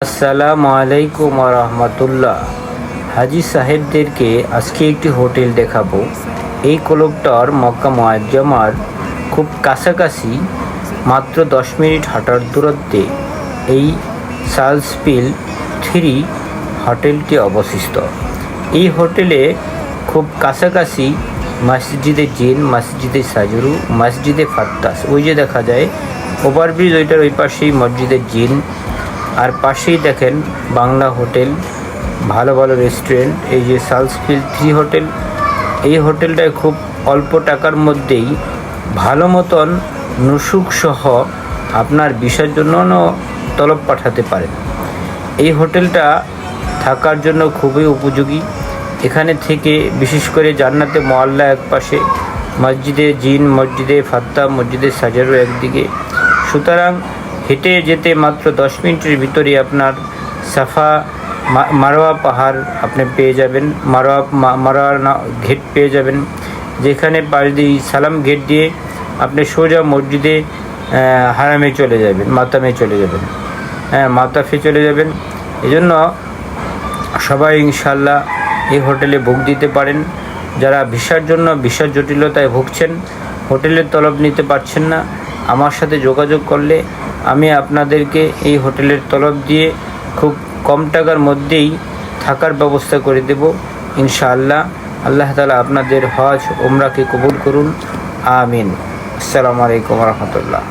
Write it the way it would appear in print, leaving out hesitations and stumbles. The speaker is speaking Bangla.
আসসালামু আলাইকুম রহমতুল্লাহ। হাজি সাহেবদেরকে আজকে একটি হোটেল দেখাবো। এই ক্লবটার মক্কা মুআজ্জমার খুব কাছাকাছি, মাত্র 10 মিনিট হাঁটার দূরত্বে এই সালসপিল 3 হোটেলটি অবস্থিত। এই হোটেলে খুব কাছাকাছি মসজিদে জিন, মসজিদে সাজরু, মসজিদে ফাত্তাস, ওই যে দেখা যায় ওভারব্রিজ, ওইটার ওই পাশেই মসজিদে জিন, আর পাশেই দেখেন বাংলা হোটেল, ভালো ভালো রেস্টুরেন্ট। এই যে সালসপিল 3 হোটেল, এই হোটেলটায় খুব অল্প টাকার মধ্যেই ভালো মতন নুসুক সহ আপনার ভিসার জন্য তলব পাঠাতে পারেন। এই হোটেলটা থাকার জন্য খুবই উপযোগী। এখানে থেকে বিশেষ করে জান্নাতে মোয়াল্লা এক পাশে, মসজিদে জিন, মসজিদে ফাত্তা, মসজিদে সাজারু একদিকে। সুতরাং হেঁটে যেতে মাত্র 10 মিনিটের ভিতরে আপনার সাফা মারোয়া পাহাড় আপনি পেয়ে যাবেন, মারোয়া ঘেট পেয়ে যাবেন, যেখানে পাশ দিয়ে সালাম গেট দিয়ে আপনি সোজা মসজিদে হারামে চলে যাবেন, মাতামে চলে যাবেন, মাতাফে চলে যাবেন। এজন্য সবাই ইনশাল্লাহ এই হোটেলে বুক দিতে পারেন। যারা ভিসার জটিলতায় ভুগছেন, হোটেলের তলব নিতে পারছেন না, আমার সাথে যোগাযোগ করলে আমি আপনাদেরকে এই হোটেলের তলব দিয়ে খুব কম টাকার মধ্যেই থাকার ব্যবস্থা করে দেব ইনশাআল্লাহ। আল্লাহ তাআলা আপনাদের হজ উমরাকে কবুল করুন, আমিন। আসসালামু আলাইকুম রহমতুল্লাহ।